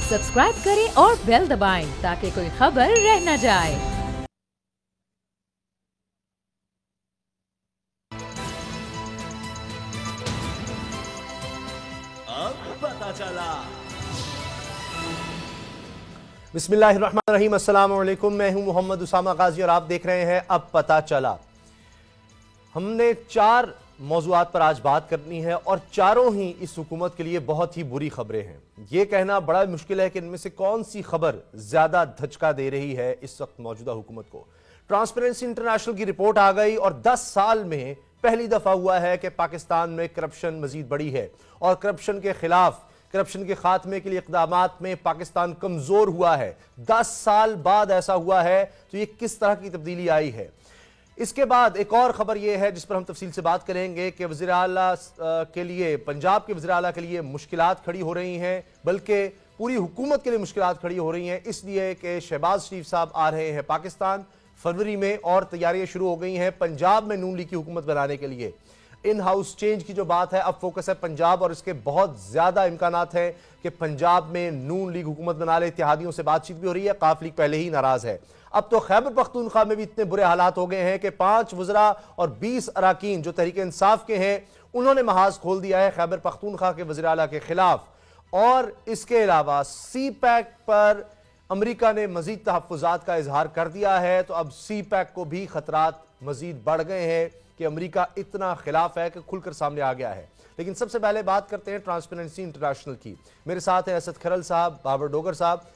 Subscribe करें और bell दबाएं ताकि कोई खबर रह न जाए। अब पता चला। बिस्मिल्लाहिर्रहमानिर्रहीम, अस्सलाम वालेकुम। मैं हूं मोहम्मद उसामा गाजी और आप देख रहे हैं अब पता चला। हमने 4 मौज़ूआत पर आज बात करनी है और चारों ही इस हुकूमत के लिए बहुत ही बुरी खबरें हैं। यह कहना बड़ा मुश्किल है कि इनमें से कौन सी खबर ज्यादा धचका दे रही है इस वक्त मौजूदा हुकूमत को। ट्रांसपेरेंसी इंटरनेशनल की रिपोर्ट आ गई और 10 साल में पहली दफा हुआ है कि पाकिस्तान में करप्शन मजीद बढ़ी है और करप्शन के खिलाफ, करप्शन के खात्मे के लिए इक़दामात में पाकिस्तान कमजोर हुआ है। 10 साल बाद ऐसा हुआ है तो ये किस तरह की तब्दीली आई है। इसके बाद एक और खबर यह है जिस पर हम तफसील से बात करेंगे कि वज़ीर आला के लिए, पंजाब के वज़ीर आला के लिए मुश्किलात खड़ी हो रही हैं, बल्कि पूरी हुकूमत के लिए मुश्किलात खड़ी हो रही हैं, इसलिए कि शहबाज शरीफ साहब आ रहे हैं पाकिस्तान फरवरी में और तैयारियां शुरू हो गई हैं पंजाब में नून लीग की हुकूमत बनाने के लिए। इन हाउस चेंज की जो बात है, अब फोकस है पंजाब और इसके बहुत ज्यादा इम्कानात है कि पंजाब में नून लीग हुकूमत बना ले। इत्तेहादियों से बातचीत भी हो रही है, काफ लीग पहले ही नाराज है। अब तो खैबर पख्तूनख्वा में भी इतने बुरे हालात हो गए हैं कि 5 वज़रा और 20 अराकीन जो तहरीक इंसाफ के हैं उन्होंने महाज खोल दिया है खैबर पख्तूनख्वा के वज़ीर आला के खिलाफ। और इसके अलावा सी पैक पर अमेरिका ने मजीद तहफ़्फ़ुज़ात का इजहार कर दिया है, तो अब सी पैक को भी खतरात मजीद बढ़ गए हैं कि अमेरिका इतना खिलाफ है कि खुलकर सामने आ गया है। लेकिन सबसे पहले बात करते हैं ट्रांसपेरेंसी इंटरनेशनल की। मेरे साथ है असद खरल साहब, बाबर डोगर साहब।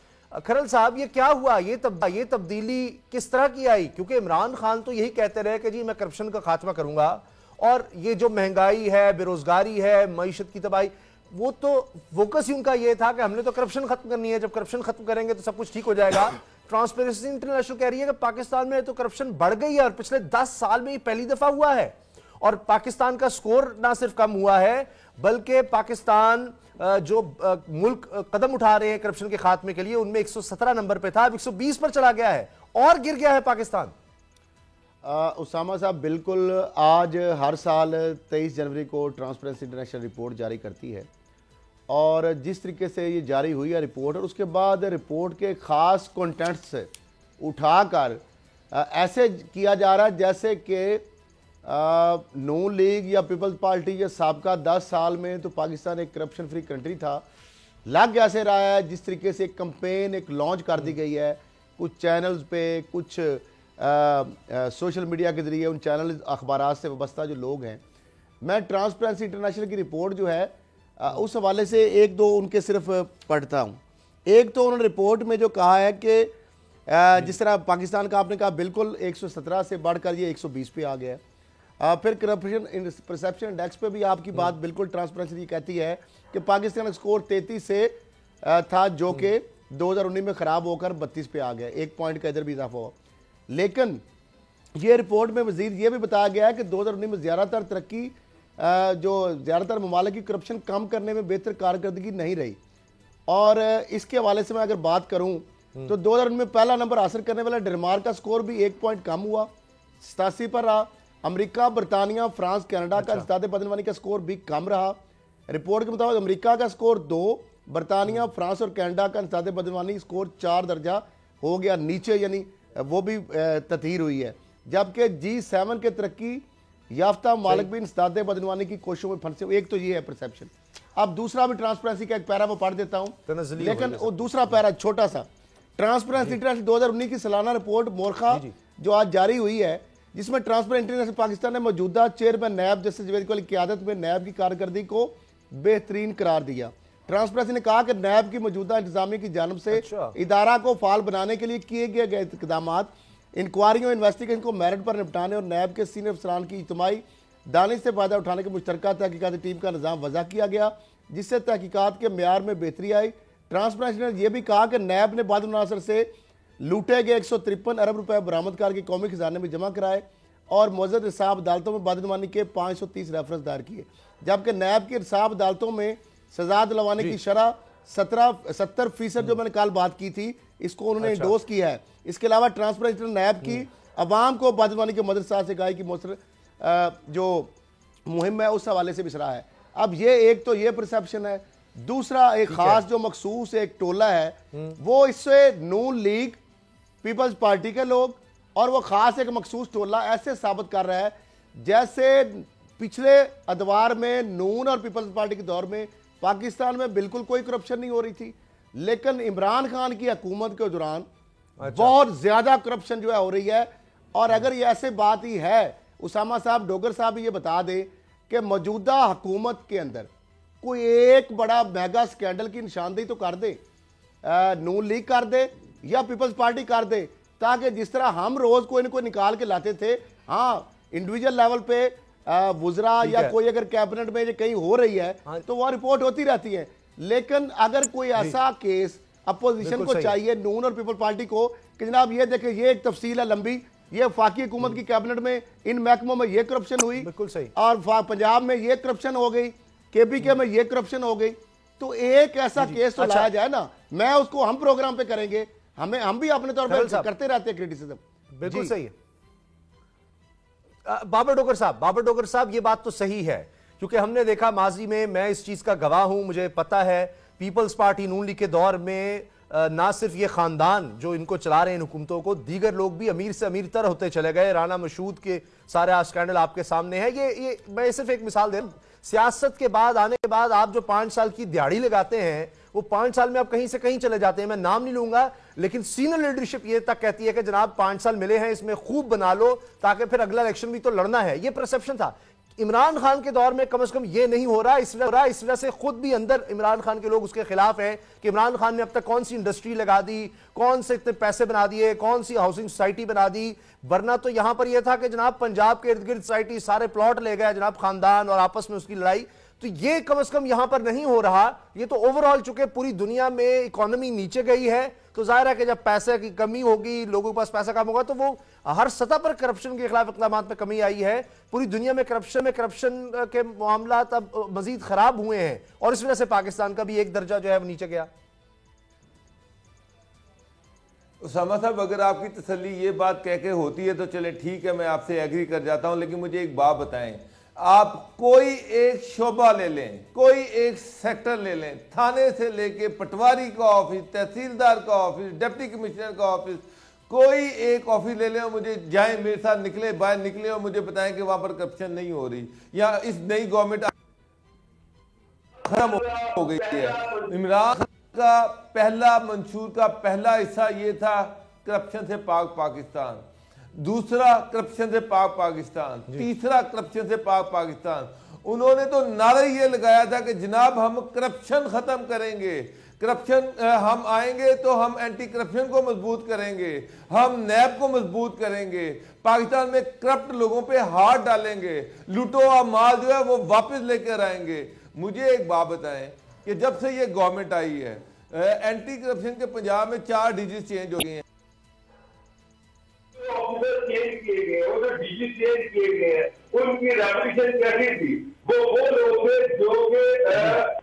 खरल साहब, ये क्या हुआ, ये तब्दीली किस तरह की आई? क्योंकि इमरान खान तो यही कहते रहे कि जी मैं करप्शन का खात्मा करूंगा, और ये जो महंगाई है, बेरोजगारी है, मईशत की तबाही, वो तो फोकस ही उनका ये था कि हमने तो करप्शन खत्म करनी है, जब करप्शन खत्म करेंगे तो सब कुछ ठीक हो जाएगा। ट्रांसपेरेंसी इंटरनेशनल कह रही है कि पाकिस्तान में तो करप्शन बढ़ गई है और पिछले 10 साल में ये पहली दफा हुआ है। और पाकिस्तान का स्कोर ना सिर्फ कम हुआ है, बल्कि पाकिस्तान जो मुल्क कदम उठा रहे हैं करप्शन के खात्मे के लिए, उनमें 117 नंबर पे था, अब 120 पर चला गया है और गिर गया है पाकिस्तान। उसामा साहब, बिल्कुल आज हर साल 23 जनवरी को ट्रांसपेरेंसी इंटरनेशनल रिपोर्ट जारी करती है और जिस तरीके से ये जारी हुई है रिपोर्ट, और उसके बाद रिपोर्ट के ख़ास कंटेंट्स उठाकर ऐसे किया जा रहा है जैसे कि नून लीग या पीपल्स पार्टी या साबका 10 साल में तो पाकिस्तान एक करप्शन फ्री कंट्री था, लग ऐसे रहा है जिस तरीके से एक कंपेन एक लॉन्च कर दी गई है कुछ चैनल्स पे, कुछ सोशल मीडिया के ज़रिए, उन चैनल अखबारात से वाबस्ता जो लोग हैं। मैं ट्रांसपेरेंसी इंटरनेशनल की रिपोर्ट जो है उस हवाले से एक दो उनके सिर्फ पढ़ता हूँ। एक तो उन्होंने रिपोर्ट में जो कहा है कि जिस तरह पाकिस्तान का आपने कहा, बिल्कुल 117 से बढ़कर ये 120 पे आ गया है। फिर करप्शन परसेप्शन इंडेक्स पे भी आपकी बात बिल्कुल ट्रांसपेरेंसी कहती है कि पाकिस्तान का स्कोर 33 से था जो कि 2019 में ख़राब होकर 32 पे आ गया, 1 पॉइंट का इधर भी इजाफा हुआ। लेकिन ये रिपोर्ट में मजीद ये भी बताया गया है कि 2019 में ज़्यादातर तरक्की जो ज़्यादातर ममालिक की करप्शन कम करने में बेहतर कारकर्दगी नहीं रही। और इसके हवाले से मैं अगर बात करूँ तो 2019 में पहला नंबर हासिल करने वाला डेनमार्क का स्कोर भी 1 पॉइंट कम हुआ, 87 पर रहा। अमेरिका, बरतानिया, फ्रांस, कनाडा का इंसदाद बदनवानी का स्कोर भी कम रहा। रिपोर्ट के मुताबिक अमेरिका का स्कोर 2, बरतानिया, फ्रांस और कनाडा का इंसदाद बदनवानी स्कोर 4 दर्जा हो गया नीचे, यानी वो भी ततीर हुई है। जबकि G7 के तरक्की याफ्ता मालिक भी इंसदाद बदनवानी की कोशिशों में फंसे। एक तो ये है परसेप्शन। अब दूसरा भी ट्रांसपेरेंसी का एक पैरा वो पढ़ देता हूँ, लेकिन वो दूसरा पैरा छोटा सा। ट्रांसपेरेंसी इंटरनेशनल 2019 की सालाना रिपोर्ट मोरखा जो आज जारी हुई है, जिसमें ट्रांसपेरेंसी इंटरनेशनल पाकिस्तान ने मौजूदा चेयरमैन नैब जस्टिस जवेद की क़यादत में नैब की कारकर्दगी को बेहतरीन करार दिया। ट्रांसपेरेंसी ने कहा कि नैब की मौजूदा इंतजामिया की जानिब से इदारा को फाल बनाने के लिए किए गए इक़दाम, इंक्वायरियों इन्वेस्टिगेशन को मेरिट पर निपटाने और नैब के सीनियर अफसरान की इज्तिमाई दानिश से फ़ायदा उठाने के मुश्तरका तहकीकाती टीम का निज़ाम वज़ा किया गया, जिससे तहकीकात के मेयार में बेहतरी आई। ट्रांसपेरेंसी ने यह भी कहा कि नैब ने बाद मुनासर से लूटे गए 153 अरब रुपए बरामद करके कौमी खजाने में जमा कराए और मौजूद इंसाफ अदालतों में बदनवानी के 530 रेफरेंस दायर किए, जबकि नैब की इंसाफ अदालतों में सजा दिलवाने की शरह 70% जो मैंने कल बात की थी, इसको उन्होंने इंडोर्स किया है। इसके अलावा ट्रांसपेरेंसी नैब की अवाम को बदनवानी के मदरसा से गाय की मौसर जो मुहिम है उस हवाले से भी सराहा है। अब ये एक तो ये परसेप्शन है। दूसरा एक खास जो मखसूस एक टोला है वो इससे नून लीग, पीपल्स पार्टी के लोग और वो खास एक मखसूस टोला ऐसे साबित कर रहा है जैसे पिछले अदवार में नून और पीपल्स पार्टी के दौर में पाकिस्तान में बिल्कुल कोई करप्शन नहीं हो रही थी, लेकिन इमरान खान की हुकूमत के दौरान बहुत ज्यादा करप्शन जो है हो रही है। और अगर ये ऐसे बात ही है, उसामा साहब, डोगर साहब ये बता दें कि मौजूदा हुकूमत के अंदर कोई एक बड़ा मेगा स्कैंडल की निशानदेही तो कर दे, नून लीग कर दे या पीपल्स पार्टी कर दे, ताकि जिस तरह हम रोज कोई ना कोई निकाल के लाते थे, हाँ इंडिविजुअल लेवल पे वुजरा या कोई अगर कैबिनेट में कहीं हो रही है तो वह रिपोर्ट होती रहती है, लेकिन अगर कोई ऐसा केस अपोजिशन को चाहिए, नून और पीपल पार्टी को, कि जनाब ये देखें ये एक तफसील है लंबी, ये वफाकी हुकूमत की कैबिनेट में इन महकमों में ये करप्शन हुई, बिल्कुल सही, और पंजाब में ये करप्शन हो गई, केपीके में ये करप्शन हो गई, तो एक ऐसा केस तो लाया जाए ना। मैं उसको हम प्रोग्राम पे करेंगे, हम भी अपने तौर पर करते रहते हैं क्रिटिसिज्म। बिल्कुल सही है। बाबर डोगर साहब ये बात तो सही है, क्योंकि हमने देखा माजी में, मैं इस चीज का गवाह हूं, मुझे पता है पीपल्स पार्टी नून लीग के दौर में ना सिर्फ ये खानदान जो इनको चला रहे हैं इन हुकूमतों को, दीगर लोग भी अमीर से अमीर तर होते चले गए। राना मशहूद के सारे स्कैंडल आपके सामने है। ये मैं सिर्फ एक मिसाल दे, सियासत के बाद आने के बाद आप जो 5 साल की दिहाड़ी लगाते हैं वो 5 साल में आप कहीं से कहीं चले जाते हैं। मैं नाम नहीं लूंगा, लेकिन सीनियर लीडरशिप ये तक कहती है कि जनाब 5 साल मिले हैं, इसमें खूब बना लो ताकि फिर अगला इलेक्शन भी तो लड़ना है। ये परसेप्शन था। इमरान खान के दौर में कम से कम ये नहीं हो रहा। इस वजह से खुद भी अंदर इमरान खान के लोग उसके खिलाफ हैं कि इमरान खान ने अब तक कौन सी इंडस्ट्री लगा दी, कौन से इतने पैसे बना दिए, कौन सी हाउसिंग सोसाइटी बना दी। वरना तो यहां पर यह था कि जनाब पंजाब के इर्द गिर्द सोसाइटी सारे प्लॉट ले गए जनाब, खानदान और आपस में उसकी लड़ाई। तो ये कम से कम यहां पर नहीं हो रहा। ये तो ओवरऑल चूंकि पूरी दुनिया में इकोनॉमी नीचे गई है, तो जाहिर है कि जब पैसे की कमी होगी, लोगों के पास पैसा कम होगा, तो वो हर सतह पर करप्शन के खिलाफ इक़दामात में कमी आई है। पूरी दुनिया में करप्शन के मामला अब मजीद खराब हुए हैं और इस वजह से पाकिस्तान का भी एक दर्जा जो है वो नीचे गया। उसामा साहब, अगर आपकी तसल्ली ये बात कह के होती है तो चले ठीक है, मैं आपसे एग्री कर जाता हूं, लेकिन मुझे एक बात बताएं, आप कोई एक शोबा ले लें, कोई एक सेक्टर ले लें, थाने से लेके पटवारी का ऑफिस, तहसीलदार का ऑफिस, डिप्टी कमिश्नर का ऑफिस, कोई एक ऑफिस ले लें और मुझे जाए, मेरे साथ निकले, बाहर निकले और मुझे बताएं कि वहां पर करप्शन नहीं हो रही या इस नई गवर्नमेंट खत्म हो गई है। इमरान खान का पहला मंशूर का पहला हिस्सा ये था करप्शन से पाक पाकिस्तान, दूसरा करप्शन से पाक पाकिस्तान, तीसरा करप्शन से पाक पाकिस्तान। उन्होंने तो नारा ये लगाया था कि जनाब हम करप्शन खत्म करेंगे, करप्शन हम आएंगे तो हम एंटी करप्शन को मजबूत करेंगे, हम नैब को मजबूत करेंगे, पाकिस्तान में करप्ट लोगों पे हाथ डालेंगे, लूटो और माल जो है वो वापस लेकर आएंगे। मुझे एक बात बताएं कि जब से ये गवर्नमेंट आई है, एंटी करप्शन के पंजाब में 4 डिजिट चेंज हो गए हैं, ऑफिसर चेंज किए गए, वो जो डीजी चेंज किए गए हैं, उनकी रेपुटेशन कैसी थी? वो लोग थे जो कि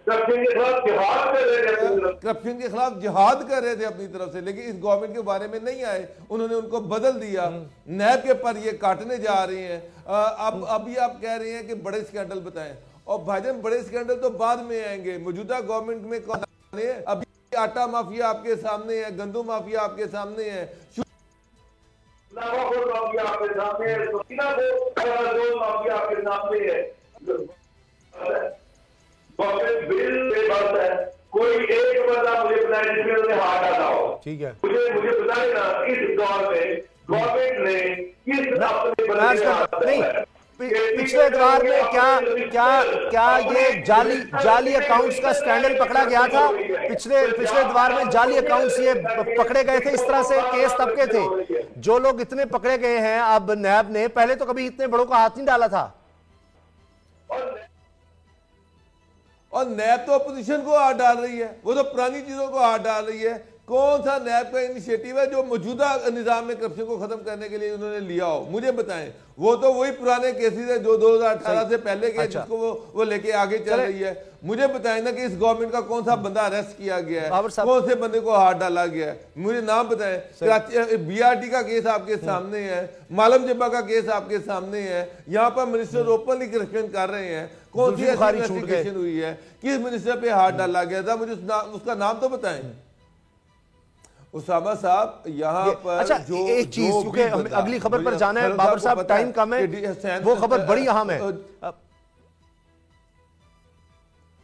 करप्शन के खिलाफ जिहाद कर रहे थे, करप्शन के खिलाफ जिहाद कर रहे थे अपनी तरफ से, लेकिन इस गवर्नमेंट के बारे में नहीं आए, उन्होंने उनको बदल दिया। नैब के पर ये काटने जा रही हैं। अब अभी आप कह रहे हैं कि बड़े स्कैंडल बताएं, और भाईजान बड़े स्कैंडल तो बाद में आएंगे। मौजूदा गवर्नमेंट में कौन है? अभी आटा माफिया आपके सामने है, गंदम माफिया आपके सामने है, माफिया आपके सामने है, माफिया आपके सामने है। बिल पे बात है, कोई एक बंदा मुझे बताए जिसमें उन्हें हाथ डाला हो। ठीक है, मुझे बताए ना इस दौर में गवर्नमेंट ने किस अपने पिछले एतवार में क्या ये जाली अकाउंट्स का स्कैंडल पकड़ा गया था? पिछले एतवार में जाली अकाउंट्स ये पकड़े गए थे, इस तरह से केस तब के थे। जो लोग इतने पकड़े गए हैं अब नैब ने, पहले तो कभी इतने बड़ों का हाथ नहीं डाला था। और नैब तो अपोजिशन को हाथ डाल रही है, वो तो पुरानी चीजों को हाथ डाल रही है। कौन सा नैब का इनिशिएटिव है जो मौजूदा निजाम में करप्शन को खत्म करने के लिए उन्होंने लिया हो? मुझे बताएं। वो तो वही पुराने केसेस है जो 2018 से पहले के, जिसको वो लेके आगे चल रही है। मुझे बताएं ना कि इस गवर्नमेंट का कौन सा बंदा अरेस्ट किया गया है, कौन से बंदे को हाथ डाला गया है, मुझे नाम बताएं। BRT का केस आपके सामने है, मालम जब्बा का केस आपके सामने है, यहाँ पर मिनिस्टर ओपनली करप्शन कर रहे हैं। कौन सी जुल्फिकार ऐसी छूट गए। इन्वेस्टिगेशन हुई है, किस मिनिस्टर पे हाथ डाला गया था, मुझे उसका नाम तो बताएं। उसामा साहब यहाँ पर अच्छा, जो एक चीज, जो क्योंकि भी हमें बता, अगली खबर पर मुझे जाना है, खैर बाबर को साहब पता टाइम कम है, वो खबर बड़ी अहम है।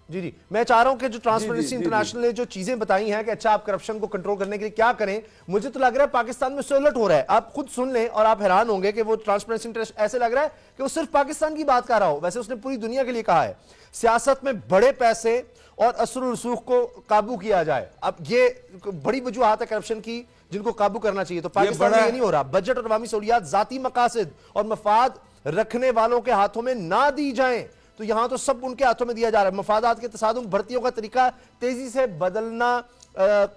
जी, मैं चाह रहा हूं कि जो ट्रांसपेरेंसी इंटरनेशनल ने जो चीजें बताई हैं कि अच्छा आप करप्शन को कंट्रोल करने के लिए क्या करें, मुझे तो लग रहा है पाकिस्तान में उससे उलट हो रहा है। आप खुद सुन लें और आप हैरान होंगे कि वो ट्रांसपेरेंसी इंटरनेशनल ऐसे लग रहा है कि वो सिर्फ पाकिस्तान की बात कर रहा हो, वैसे उसने पूरी दुनिया के लिए कहा है सियासत में बड़े पैसे और असर रसूख को काबू किया जाए। अब ये बड़ी वजूहत है करप्शन की जिनको काबू करना चाहिए, तो पाकिस्तान में ये नहीं हो रहा। बजट और अवामी सहूलियात जाती मकासद और मफाद रखने वालों के हाथों में ना दी जाएं, तो यहां तो सब उनके हाथों में दिया जा रहा है। मफादात के तसादुम, भर्तियों का तरीका तेजी से बदलना,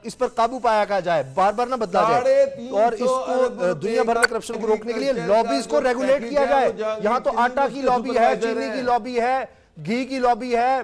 इस पर काबू पाया जाए, बार बार ना बदला जाए, और इसको दुनिया भर में करप्शन को रोकने के लिए लॉबीज को रेगुलेट किया जाए। यहां तो आटा की लॉबी है, चीनी की लॉबी है, घी की लॉबी है,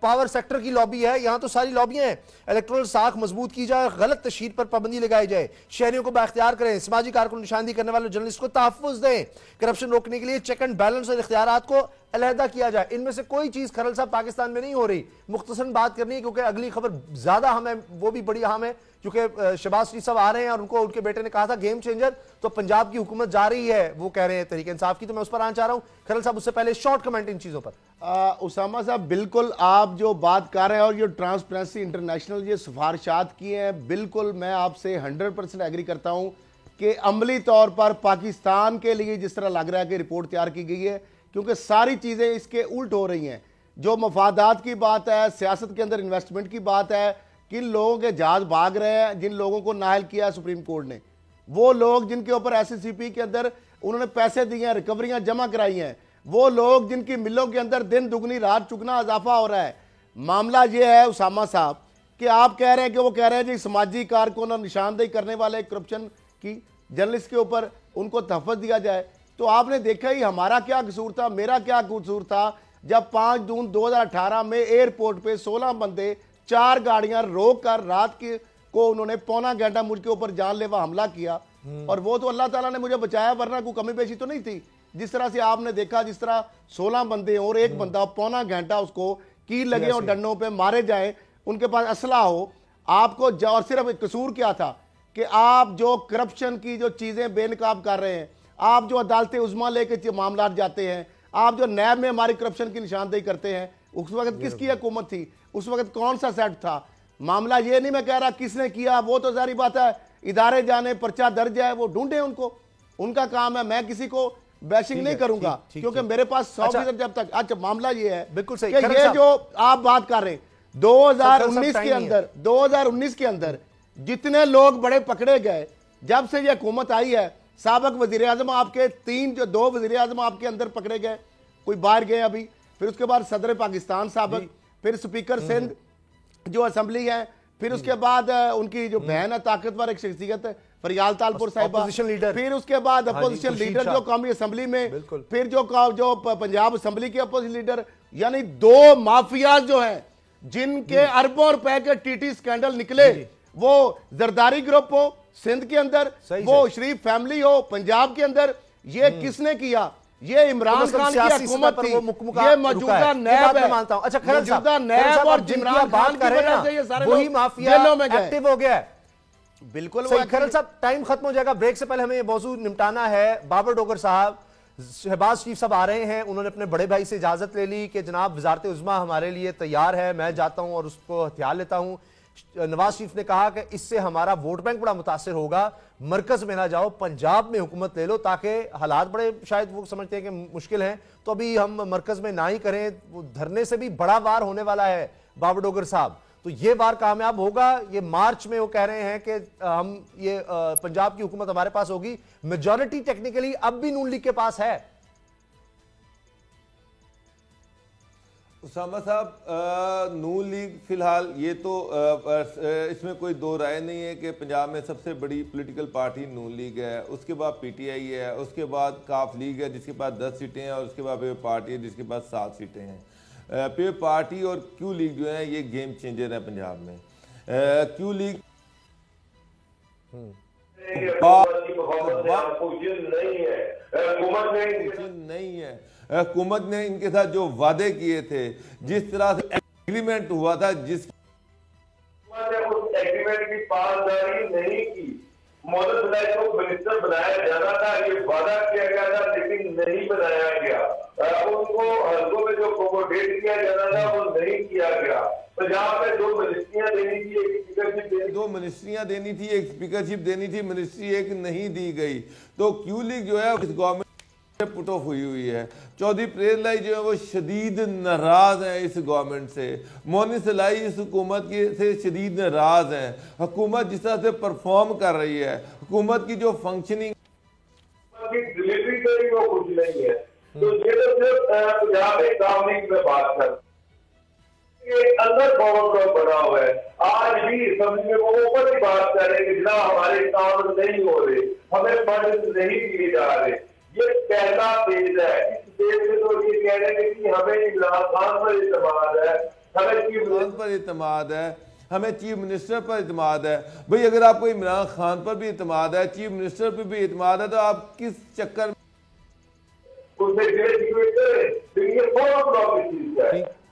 पावर सेक्टर की लॉबी है, यहां तो सारी लॉबियां हैं। इलेक्टोरल साख मजबूत की जाए, गलत तशहीर पर पाबंदी लगाई जाए, शहरियों को बाख्तियार करें, समाजी कारकुन निशानदी करने वाले जर्नलिस्ट को तहफ्फुज दें, करप्शन रोकने के लिए चेक एंड बैलेंस और इख्तियारात को अलहदा किया जाए। इनमें से कोई चीज खरल साहब पाकिस्तान में नहीं हो रही। मुख्तसरन बात करनी है क्योंकि अगली खबर ज्यादा अहम है, वो भी बड़ी अहम है, क्योंकि शहबाज शरीफ साहब आ रहे हैं और उनको उनके बेटे ने कहा था गेम चेंजर, तो पंजाब की हुकूमत जा रही है, वो कह रहे हैं तहरीक इंसाफ की, तो मैं उस पर आना चाह रहा हूं। खरल साहब उससे पहले शॉर्ट कमेंट इन चीजों पर। उसामा साहब, बिल्कुल आप जो बात कर रहे हैं और जो ट्रांसपेरेंसी इंटरनेशनल ये सिफारिशात की हैं, बिल्कुल मैं आपसे 100% एग्री करता हूं कि अमली तौर पर पाकिस्तान के लिए जिस तरह लग रहा है कि रिपोर्ट तैयार की गई है, क्योंकि सारी चीज़ें इसके उल्ट हो रही हैं। जो मफादात की बात है, सियासत के अंदर इन्वेस्टमेंट की बात है, किन लोगों के जहाज भाग रहे हैं, जिन लोगों को नाहल किया है सुप्रीम कोर्ट ने, वो लोग जिनके ऊपर SCCP के अंदर उन्होंने पैसे दिए हैं, रिकवरियां जमा कराई हैं, वो लोग जिनकी मिलों के अंदर दिन दुगनी रात चुगना इजाफा हो रहा है। मामला ये है उसामा साहब कि आप कह रहे हैं कि वो कह रहे हैं जी समाजी कारकुन और निशानदेही करने वाले करप्शन की जर्नलिस्ट के ऊपर उनको तहफ़्फ़ुज़ दिया जाए। तो आपने देखा ही हमारा क्या कसूर था, मेरा क्या कसूर था, जब 5 जून 2018 में एयरपोर्ट पे 16 बंदे 4 गाड़ियां रोक कर रात के को उन्होंने पौना घंटा मुझके ऊपर जानलेवा हमला किया, और वो तो अल्लाह ताला ने मुझे बचाया, वरना कोई कमी पेशी तो नहीं थी। जिस तरह से आपने देखा, जिस तरह 16 बंदे और एक बंदा पौना घंटा उसको कील लगे और डंडों पे मारे जाए, उनके पास असला हो, आपको और सिर्फ कसूर क्या था कि आप जो करप्शन की जो चीजें बेनकाब कर रहे हैं, आप जो अदालतें उज़्मा लेके मामला जाते हैं, आप जो नैब में हमारी करप्शन की निशानदेही करते हैं, उस वक्त किसकी हुकूमत थी, उस वक्त कौन सा सेट था। मामला ये नहीं मैं कह रहा किसने किया, वो तो जारी बात है, इदारे जाने, पर्चा दर्ज है, वो ढूंढे उनको, उनका काम है। मैं किसी को बैशिंग नहीं करूंगा क्योंकि मेरे पास 100% जब तक। अच्छा, मामला ये है बिल्कुल सही, कि ये जो आप बात कर रहे हैं 2019 के अंदर जितने लोग बड़े पकड़े गए, जब से ये हुकूमत आई है, साबक वजीर आजम आपके 2 वजीर आजम आपके अंदर पकड़े गए, कोई बाहर गए अभी, फिर उसके बाद सदर पाकिस्तान साबक, फिर स्पीकर सिंध जो असेंबली है, फिर उसके बाद उनकी जो बहन है ताकतवर एक शख्सियत है फरियाल तालपुर साहिबा, फिर उसके बाद अपोजिशन लीडर जो कौमी असेंबली में, फिर जो पंजाब असेंबली के अपोजिशन लीडर, यानी 2 माफियाज जो हैं जिनके अरबों रुपए के TT स्कैंडल निकले, वो जरदारी ग्रुप हो सिंध के अंदर, वो शरीफ फैमिली हो पंजाब के अंदर, ये किसने किया? ये इमरान खान की हुकूमत थी, ये मौजूदा नैब है। मानता हूं। अच्छा, खैर मौजूदा नैब और इमरान खान की वजह से ये सारे वही माफिया जेलों में गए, एक्टिव हो गया है। बिल्कुल वो खैर साहब, टाइम खत्म हो जाएगा, ब्रेक से पहले हमें ये मौजू निपटाना है। बाबर डोगर साहब, शहबाज शरीफ साहब आ रहे हैं, उन्होंने अपने बड़े भाई से इजाजत ले ली कि जनाब वजारत उज़्मा हमारे लिए तैयार है, मैं जाता हूं और उसको हथियार लेता हूं। नवाज शरीफ ने कहा कि इससे हमारा वोट बैंक बड़ा मुतासिर होगा, मरकज में ना जाओ, पंजाब में हुकूमत ले लो, ताकि हालात बड़े शायद वो समझते हैं कि मुश्किल हैं, तो अभी हम मरकज में ना ही करें, वो धरने से भी बड़ा वार होने वाला है बाबर डोगर साहब। तो ये वार कामयाब होगा। ये मार्च में वो कह रहे हैं कि हम ये पंजाब की हुकूमत हमारे पास होगी, मेजॉरिटी टेक्निकली अब भी नून लीग के पास है। उसामा साहब, नून लीग फिलहाल ये तो इसमें कोई दो राय नहीं है कि पंजाब में सबसे बड़ी पॉलिटिकल पार्टी नून लीग है, उसके बाद PTI है, उसके बाद काफ लीग है जिसके पास 10 सीटें हैं, और उसके बाद पीपल पार्टी है जिसके पास 7 सीटें हैं। पीपल पार्टी और क्यू लीग जो है ये गेम चेंजर है पंजाब में। क्यू लीग नहीं है। हुकूमत ने इनके साथ जो वादे किए थे, जिस तरह से एग्रीमेंट हुआ था, जिस उस एग्रीमेंट की पासदारी नहीं की। मोहम्मद सलाह को मिनिस्टर बनाया जाना था, ये वादा किया गया था, लेकिन नहीं बनाया गया। उनको हल्कों में जो अकोमोडेट किया जाना था वो नहीं किया गया। पंजाब में 2 मिनिस्ट्रियां देनी थी, एक स्पीकरशिप देनी, 2 मिनिस्ट्रियां देनी थी, एक स्पीकरशिप देनी थी, मिनिस्ट्री एक नहीं दी गई। तो क्यू लीग जो है इस गवर्नमेंट पुट ऑफ हुई है। चौधरी परेज लाई जो है वो शदीद नाराज है इस गवर्नमेंट से। मोनी सलाई इस हुकूमत की से शदीद नाराज है। हुकूमत जिस तरह से परफॉर्म कर रही है, हुकूमत की जो फंक्शनिंग डिलीवरी करी वो कुछ नहीं है। तो ये तो सिर्फ पंजाब में काम नहीं में बात कर अंदर पावर बना हुआ है। आज भी समझ में वो ऊपर की बात कर रहे हैं कि जनाब हमारे काम नहीं हो रहे, हमें फंड नहीं दिए जा रहे। ये पहला पेज है। इस पेज में तो ये कह रहे हैं कि हमें इमरान खान पर इत्मीनान है, हमें इमरान पर इत्मीनान है, हमें चीफ मिनिस्टर पर इत्मीनान है। भाई अगर आपको इमरान खान पर भी इत्मीनान है, चीफ मिनिस्टर पर भी इत्मीनान है, तो आप किस चक्कर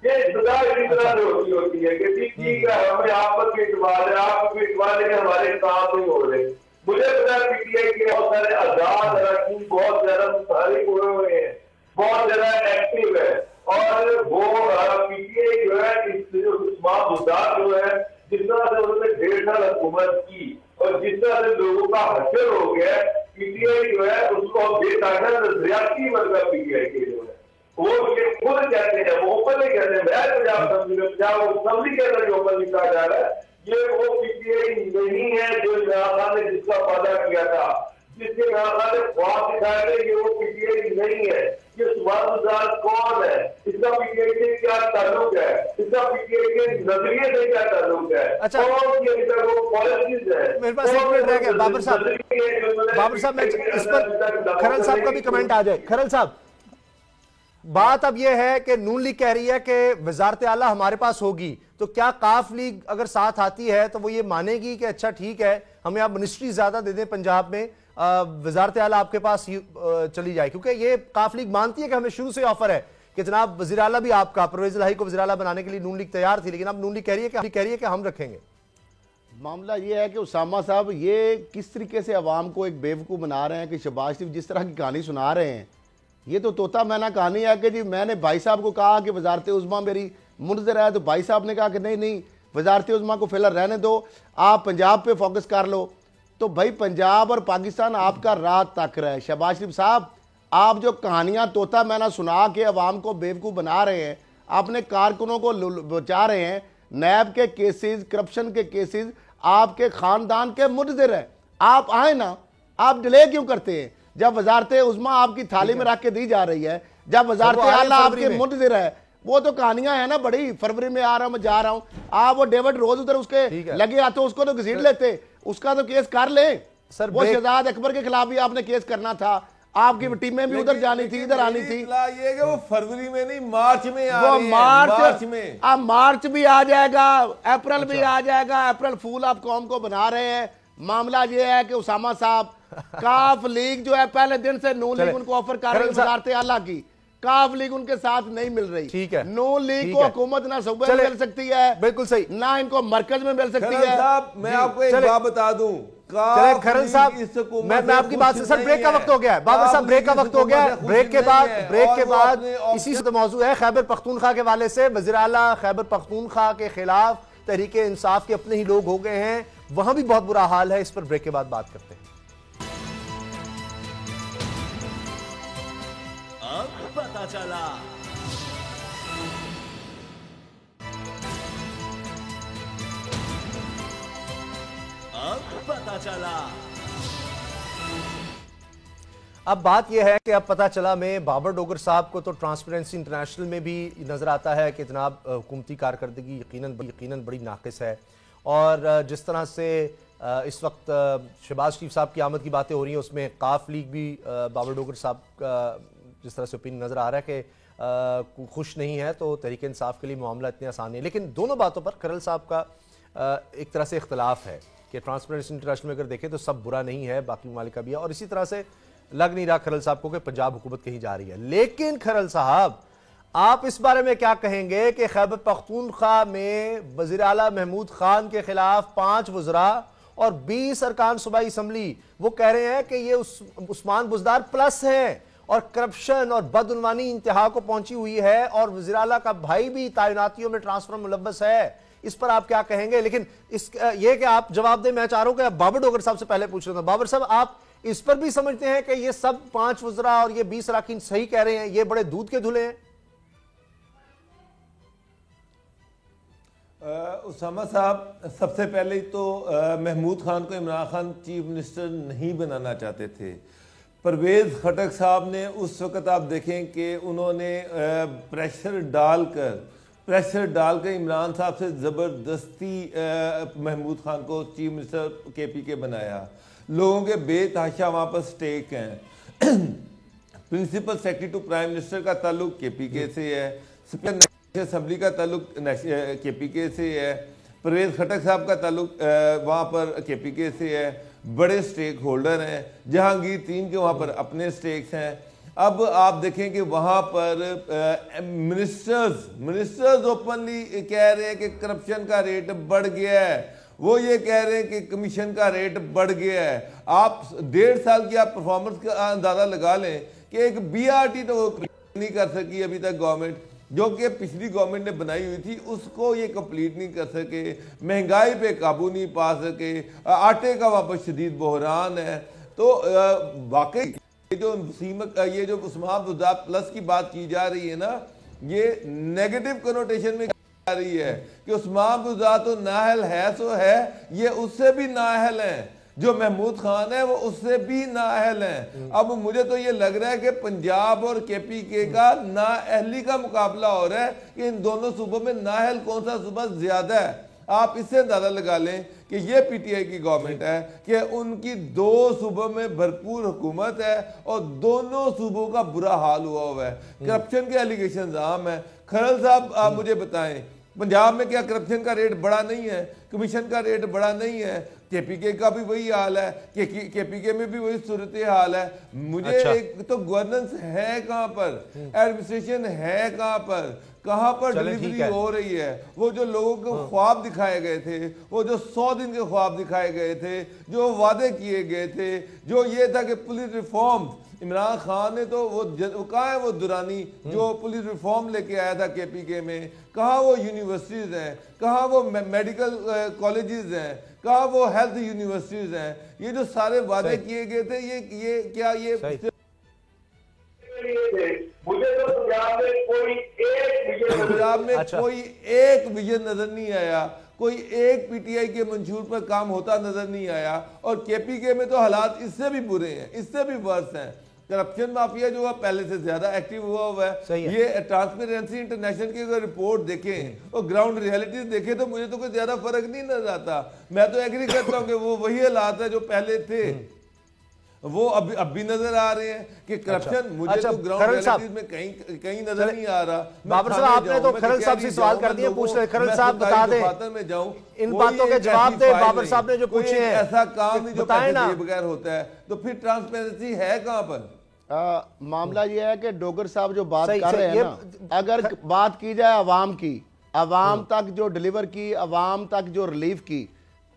ये सदा इसी तरह से होती है कि ठीक है हमें आप पर भी इत्मीनान है, आपको भी इत्मीनान है, हमारे काम नहीं हो रहे। मुझे पता है पीटीआई के बहुत सारे आजाद अरकान बहुत ज्यादा मुतारिक हुए हुए हैं, बहुत ज्यादा एक्टिव है, और वो पीटीआई जो है जो है जिस तरह से उन्होंने 1.5 साल हुकूमत की और जिस तरह से लोगों का हशर हो गया, पीटीआई जो है उसको बेताकत नजरियाती मतलब पीटीआई के जो है वो ये खुद कहते हैं, वो ओपनली कहते हैं। मैं पंजाब असेंबली के अंदर जो ओपनली कहा जा रहा है ये वो पीटीआई नहीं है जो इमरान खान ने जिसका वादा किया था, जिसके इमरान खान ने ख्वाब दिखाए थे, ये वो पीटीआई नहीं है। ये सुभाष आजाद कौन है, इसका पीटीआई से क्या ताल्लुक है, इसका पीटीआई के नजरिए से क्या ताल्लुक है। अच्छा, कौन सी वो पॉलिसीज है। मेरे पास 1 मिनट रह गया। बाबर साहब मैं इस पर खरल साहब का भी कमेंट आ जाए। खरल साहब, बात अब यह है कि नून लीग कह रही है कि वजारत आला हमारे पास होगी, तो क्या काफ लीग अगर साथ आती है तो वो ये मानेगी कि अच्छा ठीक है हमें आप मिनिस्ट्री ज्यादा दे दें पंजाब में, वजारत आला आपके पास चली जाए? क्योंकि ये काफ लीग मानती है कि हमें शुरू से ऑफर है कि जनाब वज़ीर आला भी आपका, परवेज़ इलाही को वज़ीर आला बनाने के लिए नून लीग तैयार थी, लेकिन अब नून लीग कह रही है कि हम रखेंगे। मामला ये है कि उसामा साहब ये किस तरीके से अवाम को एक बेवकूफ़ बना रहे हैं कि शहबाज शरीफ जिस तरह की कहानी सुना रहे हैं, ये तो तोता मैना कहानी है कि जी मैंने भाई साहब को कहा कि वजारत उज़्मा मेरी मुंतज़िर है, तो भाई साहब ने कहा कि नहीं वजारत उज़्मा को फिलहाल रहने दो, आप पंजाब पे फोकस कर लो। तो भाई पंजाब और पाकिस्तान आपका रात तक रहा है। शहबाज शरीफ साहब, आप जो कहानियां तोता मैना सुना के अवाम को बेवकूफ़ बना रहे हैं, अपने कारकुनों को बचा रहे हैं, नैब के केसेस, करप्शन के केसेस आपके खानदान के मुंतज़िर है। आप आए ना, आप डिले क्यों करते हैं? जब वजारत उज़्मा आपकी थाली में रख के दी जा रही है, जब वजारत आला आपके मुंतज़िर है, वो तो कहानियां है ना बड़ी, फरवरी में आ रहा हूं, मैं जा रहा हूं, आप वो डेविड रोज उधर उसके लगे आते उसको तो घसीट लेते, उसका तो केस कर ले। सर वो शहजाद अकबर के खिलाफ भी आपने केस करना था, आपकी टीमें भी उधर जानी थी, इधर आनी थी। ये कि वो फरवरी में नहीं मार्च में आ वो रही है, मार्च में अब मार्च भी आ जाएगा, अप्रैल भी आ जाएगा, अप्रैल फूल आप कौम को बना रहे हैं। मामला ये है कि उसामा साहब, काफ लीग जो है पहले दिन से नून लीग उनको ऑफर कर रही है वजारत आला की, काफ लीग उनके साथ नहीं मिल रही। ठीक है, नून लीग को हुकूमत ना सूबे में मिल सकती है, बिल्कुल सही, ना इनको मरकज में मिल सकती है। मैं आपको एक बात बता दूं, खरल साहब मैं आपकी बात से, सर ब्रेक का वक्त हो गया है, बाबर साहब ब्रेक का वक्त हो गया है। ब्रेक के बाद इसी से मौजूद है खैबर पख्तूनख्वा के हवाले से, वज़ीर आला खैबर पख्तूनख्वा के खिलाफ तहरीक इंसाफ के अपने ही लोग हो गए हैं, वहां भी बहुत बुरा हाल है। इस पर ब्रेक के बाद बात करते हैं। अब पता चला। अब पता चला। अब बात यह है कि अब पता चला में बाबर डोगर साहब को तो ट्रांसपेरेंसी इंटरनेशनल में भी नजर आता है कि जनाब हुकूमती कारकर्दगी यकीनन बड़ी नाकिस है, और जिस तरह से इस वक्त शहबाज शरीफ साहब की आमद की बातें हो रही हैं, उसमें काफ लीग भी बाबर डोगर साहब का जिस तरह से ओपिनियन नजर आ रहा है कि खुश नहीं है, तो तहरीक इंसाफ के लिए मामला इतने आसान नहीं है। लेकिन दोनों बातों पर खरल साहब का एक तरह से इख्तलाफ है कि ट्रांसपेरेंसी इंटरनेशनल में अगर देखें तो सब बुरा नहीं है, बाकी ममालिक का भी है, और इसी तरह से लग नहीं रहा खरल साहब को कि पंजाब हुकूमत कहीं जा रही है। लेकिन खरल साहब, आप इस बारे में क्या कहेंगे कि खैबर पख्तूनख्वा में वज़ीर आला महमूद खान के खिलाफ 5 वज़रा और 20 अरकान सूबाई असम्बली वो कह रहे हैं कि ये उस्मान बुज़दार प्लस है और करप्शन और बदउनवानी इंतहा को पहुंची हुई है, और वज़ीर आला का भाई भी तैनातियों में ट्रांसफर मुलव्वस है। इस पर आप क्या कहेंगे? लेकिन ये कि आप जवाब दें, मैं चाह रहा हूं कि बाबर डोगर साहब से पहले पूछ रहा था। बाबर साहब, आप इस पर भी समझते हैं कि ये सब 5 वज़रा और ये 20 अरकान सही कह रहे हैं, ये बड़े दूध के धुले हैं? उसामा साहब, सबसे पहले तो महमूद खान को इमरान खान चीफ मिनिस्टर नहीं बनाना चाहते थे। परवेज़ खटक साहब ने उस वक़्त आप देखें कि उन्होंने प्रेशर डालकर इमरान साहब से ज़बरदस्ती महमूद खान को चीफ मिनिस्टर KPK बनाया। लोगों के बेतहाशा वहाँ पर स्टेक हैं। Principal secretary to prime minister का ताल्लुक KPK से है, स्पीकर असम्बली का ताल्लुक KPK से है, परवेज़ खटक साहब का ताल्लुक वहाँ पर KPK से है, बड़े स्टेक होल्डर हैं, जहांगीर 3 के वहाँ पर अपने स्टेक्स हैं। अब आप देखें कि वहाँ पर मिनिस्टर्स ओपनली कह रहे हैं कि करप्शन का रेट बढ़ गया है, वो ये कह रहे हैं कि कमीशन का रेट बढ़ गया है। आप 1.5 साल की आप परफॉर्मेंस का अंदाज़ा लगा लें कि एक BRT तो नहीं कर सकी अभी तक गवर्नमेंट, जो कि पिछली गवर्नमेंट ने बनाई हुई थी, उसको ये कंप्लीट नहीं कर सके। महंगाई पे काबू नहीं पा सके, आटे का वहाँ पर शदीद बहरान है। तो वाकई ये जो उस्मान बुज़दार प्लस की बात की जा रही है ना, ये नेगेटिव कनोटेशन में आ रही है कि उस्मान बुज़दार तो नाअहल है सो है, ये उससे भी नाअहल है। जो महमूद खान है वो उससे भी नाअहल हैं। अब मुझे तो ये लग रहा है कि पंजाब और KPK का नाअहली का मुकाबला हो रहा है कि इन दोनों सूबों में नाअहल कौन सा सूबा ज्यादा है। आप इससे अंदाजा लगा लें कि ये PTI की गवर्नमेंट है कि उनकी 2 सूबों में भरपूर हुकूमत है और दोनों सूबों का बुरा हाल हुआ है। करप्शन के एलिगेशन आम है। खरल साहब, आप मुझे बताएं, पंजाब में क्या करप्शन का रेट बढ़ा नहीं है, कमीशन का रेट बढ़ा नहीं है? KPK का भी वही हाल है, KPK में भी वही सूरत हाल है। मुझे एक तो गवर्नेंस है कहाँ पर, एडमिनिस्ट्रेशन है कहाँ पर डिलीवरी हो रही है? वो जो लोगों को ख्वाब दिखाए गए थे, वो जो 100 दिन के ख्वाब दिखाए गए थे, जो वादे किए गए थे, जो ये था कि पुलिस रिफॉर्म, इमरान खान ने तो वो कहाँ है वो दुरानी जो पुलिस रिफॉर्म लेके आया था KPK में? कहाँ वो यूनिवर्सिटीज हैं, कहाँ वो मेडिकल कॉलेजेस हैं, कहाँ वो हेल्थ यूनिवर्सिटीज हैं? ये जो सारे वादे किए गए थे, ये क्या ये मुझे तो पंजाब में कोई एक विजन नजर नहीं आया, कोई एक PTI के मंशूर पर काम होता नजर नहीं आया। और KPK में तो हालात इससे भी बुरे हैं, इससे भी वर्स हैं। करप्शन माफिया जो है पहले से ज्यादा एक्टिव हुआ है। ये ट्रांसपेरेंसी इंटरनेशनल की अगर रिपोर्ट देखें और ग्राउंड रियलिटीज देखें तो मुझे तो कोई ज्यादा फर्क नहीं नजर आता। मैं तो एग्री करता हूँ कि वो वही हालात है जो पहले थे, वो अब भी नजर आ रहे हैं कि करप्शन मुझे तो ग्राउंड रियलिटीज में कहीं नजर नहीं आ रहा। बाबर साहब, आपने तो खरल साहब से सवाल कर दिया, पूछ रहे खरल साहब बता दें, में जाऊं इन बातों के जवाब दे। बाबर साहब ने जो पूछे हैं, ऐसा काम नहीं जो पैसे बगैर होता है, तो फिर ट्रांसपेरेंसी है कहां पर? मामला ये है कि डोगर साहब जो बात कर रहे हैं ना, अगर बात की जाए अवाम की, अवाम तक जो डिलीवर की, अवाम तक जो रिलीफ की,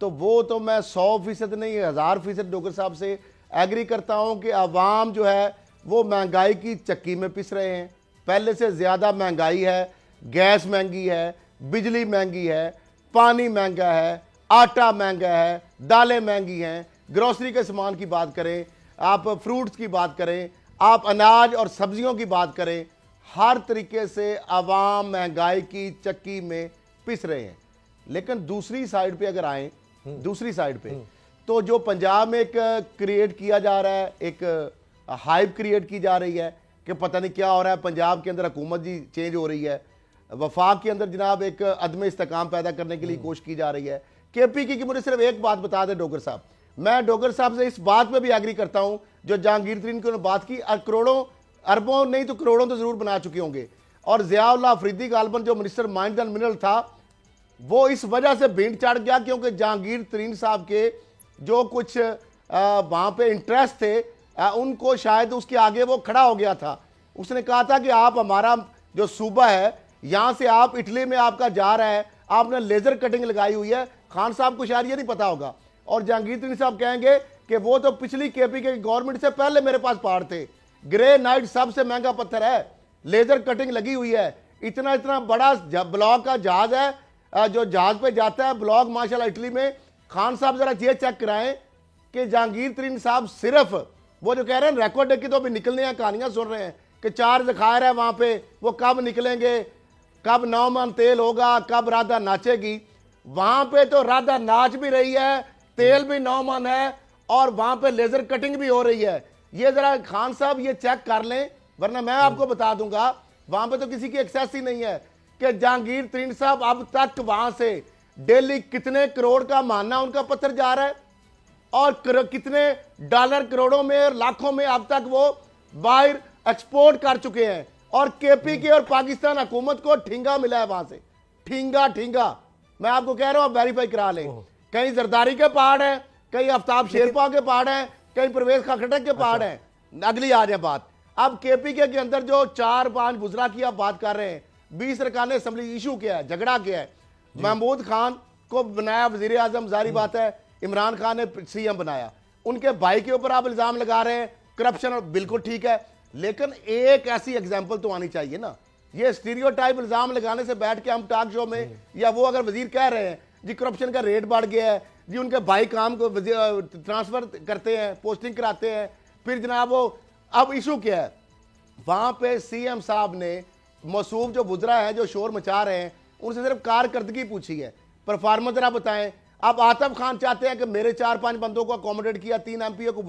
तो वो तो मैं 100% नहीं 1000% डोगर साहब से एग्री करता हूं कि अवाम जो है वो महंगाई की चक्की में पिस रहे हैं। पहले से ज़्यादा महंगाई है, गैस महंगी है, बिजली महंगी है, पानी महंगा है, आटा महंगा है, दालें महंगी हैं, ग्रोसरी के सामान की बात करें, आप फ्रूट्स की बात करें, आप अनाज और सब्जियों की बात करें, हर तरीके से अवाम महंगाई की चक्की में पिस रहे हैं। लेकिन दूसरी साइड पे अगर आए, दूसरी साइड पे तो जो पंजाब में एक क्रिएट किया जा रहा है, एक हाइप क्रिएट की जा रही है कि पता नहीं क्या हो रहा है, पंजाब के अंदर हुकूमत जी चेंज हो रही है, वफाक के अंदर जनाब एक अदम इस्तेकाम पैदा करने के लिए कोशिश की जा रही है। KPK की मुझे सिर्फ एक बात बता दें डोगर साहब, मैं डोगर साहब से इस बात पे भी एग्री करता हूं जो जहांगीर तरीन की बात की, करोड़ों अरबों नहीं तो करोड़ों तो जरूर बना चुके होंगे। और ज़िया-उल-हक अफरीदी गालबन जो मिनिस्टर माइंस एंड मिनरल था, वो इस वजह से भिंड चढ़ गया क्योंकि जहांगीर तरीन साहब के जो कुछ वहां पे इंटरेस्ट थे, उनको शायद उसके आगे वो खड़ा हो गया था। उसने कहा था कि आप हमारा जो सूबा है, यहां से आप इटली में आपका जा रहा है, आपने लेजर कटिंग लगाई हुई है। खान साहब को शायद ये नहीं पता होगा। और जहांगीर तरीन साहब कहेंगे कि वो तो पिछली केपी के गवर्नमेंट से पहले मेरे पास पहाड़ थे। ग्रे नाइट सबसे महंगा पत्थर है, लेजर कटिंग लगी हुई है, इतना इतना बड़ा ब्लॉक का जहाज है जो जहाज पे जाता है ब्लॉक माशाल्लाह इटली में। खान साहब जरा ये चेक कराएं कि जहांगीर तरीन साहब सिर्फ वो जो कह रहे हैं रिकॉर्ड की तो अभी निकलने हैं, कहानियां सुन रहे हैं कि 4 ज़खायर है वहां पे, वो कब निकलेंगे, कब 9 मन तेल होगा, कब राधा नाचेगी। वहां पे तो राधा नाच भी रही है, तेल भी 9 मन है और वहां पे लेजर कटिंग भी हो रही है। ये जरा खान साहब ये चेक कर लें, वरना मैं आपको बता दूंगा वहां पे तो किसी की एक्सेस ही नहीं है कि जहांगीर तरीन साहब अब तक वहां से डेली कितने करोड़ का मानना उनका पत्थर जा रहा है और कितने डॉलर करोड़ों में लाखों में अब तक वो बाहर एक्सपोर्ट कर चुके हैं। और केपी के और पाकिस्तान हुकूमत को ठिंगा मिला है वहां से, ठिंगा। मैं आपको कह रहा हूं, आप वेरीफाई करा लें। कहीं जरदारी के पहाड़ हैं, कहीं आफ्ताब शेरपा के पहाड़ हैं, कहीं परवेज खटक के पहाड़ हैं। अगली आ जाए बात, अब केपी के अंदर जो 4-5 गुजरा की आप बात कर रहे हैं, 20 अरकान असेंबली इशू किया है, झगड़ा किया है। महमूद खान को बनाया वजीर आजम, जारी बात है, इमरान खान ने सीएम बनाया, उनके भाई के ऊपर आप इल्जाम लगा रहे हैं करप्शन, बिल्कुल ठीक है, लेकिन एक ऐसी एग्जाम्पल तो आनी चाहिए ना। ये स्टीरियोटाइप इल्जाम लगाने से बैठ के हम टॉक शो में या वो अगर वजीर कह रहे हैं जी करप्शन का रेट बढ़ गया है जी, उनके भाई काम को ट्रांसफर करते हैं, पोस्टिंग कराते हैं, फिर जनाब वो अब इशू क्या है, वहां पे सीएम साहब ने मसूफ जो गुजरा है, जो शोर मचा रहे हैं, उनसे सिर्फ कारकर्दगी पूछी है, परफॉर्मेंस जरा बताएं। अब आतफ खान चाहते हैं कि मेरे 4-5 बंदों को अकोमोडेट किया, 3 एमपीओ को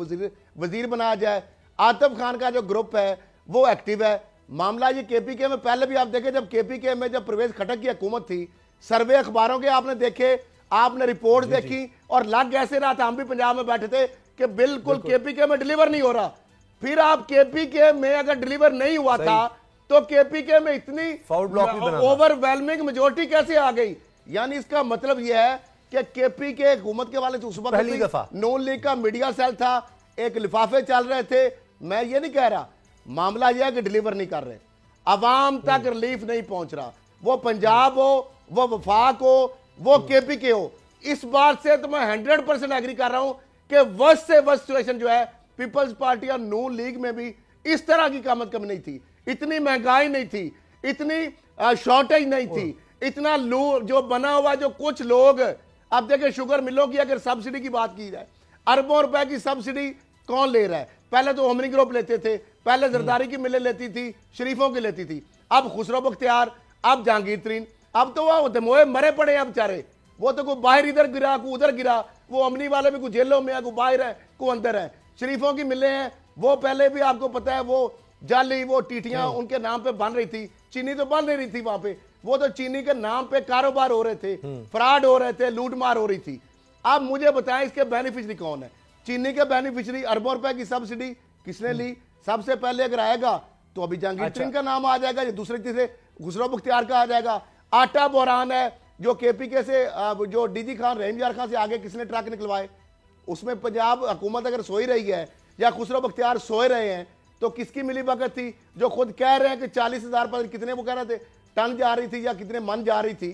वजीर बनाया जाए। आतफ खान का जो ग्रुप है वो एक्टिव है। मामला ये केपीके में पहले भी आप देखें, जब केपीके में जब परवेज खटक की हुकूमत थी, सर्वे अखबारों के आपने देखे, आपने रिपोर्ट देखी और लग ऐसे रहा था, हम भी पंजाब में बैठे थे कि बिल्कुल केपीके में डिलीवर नहीं हो रहा। फिर आप केपीके में अगर डिलीवर नहीं हुआ था तो केपीके में इतनी ओवरवेलमिंग मेजोरिटी कैसे आ गई? यानी इसका मतलब यह है कि केपीके हुकूमत के वाले उस वक्त नून लीग का मीडिया सेल था, एक लिफाफे चल रहे थे। मैं ये नहीं कह रहा, मामला यह है कि डिलीवर नहीं कर रहे, अवाम तक रिलीफ नहीं पहुंच रहा, वो पंजाब हो, वो वफाक हो, वो केपीके हो। इस बात से तो मैं 100% एग्री कर रहा हूं कि वर्स्ट से वर्स्ट सिचुएशन जो है पीपल्स पार्टी और नून लीग में भी इस तरह की कामत कमी नहीं थी, इतनी महंगाई नहीं थी, इतनी शॉर्टेज नहीं थी, इतना लू जो बना हुआ, जो कुछ लोग अब देखें शुगर मिलों की अगर सब्सिडी की बात की जाए, अरबों रुपए की सब्सिडी कौन ले रहा है? पहले तो होमनी ग्रुप लेते थे, पहले जरदारी की मिलें लेती थी, शरीफों की लेती थी, अब खुसरो बख्तियार, अब जहांगीर तरीन, अब तो वह दमोए मरे पड़े हैं बेचारे। वो तो कोई बाहर इधर गिरा, को उधर गिरा, वो अमनी वाले भी कुछ जेलों में है, को बाहर है, को अंदर है। शरीफों की मिलें हैं, वो पहले भी आपको पता है वो जाली, वो टीटियां उनके नाम पे बन रही थी, चीनी तो बन नहीं रही थी वहां पे, वो तो चीनी के नाम पे कारोबार हो रहे थे, फ्रॉड हो रहे थे, लूटमार हो रही थी। अब मुझे बताएं इसके बेनिफिशियरी कौन है? चीनी के बेनिफिशियरी अरबों रुपए की सब्सिडी किसने ली? सबसे पहले अगर आएगा तो अभी जहांगीर तरीन का नाम आ जाएगा, या दूसरे तीसरे खुसरो बख्तियार का आ जाएगा। आटा बोरान है जो केपीके से जो डीजी खान रहीम खान से आगे किसने ट्रक निकलवाए, उसमें पंजाब हुकूमत अगर सोई रही है या खुसरो बख्तियार सोए रहे हैं तो किसकी मिली भगत थी? जो खुद कह रहे हैं कि 40,000 पर कितने वो कह रहे थे टन जा रही थी या कितने मन जा रही थी।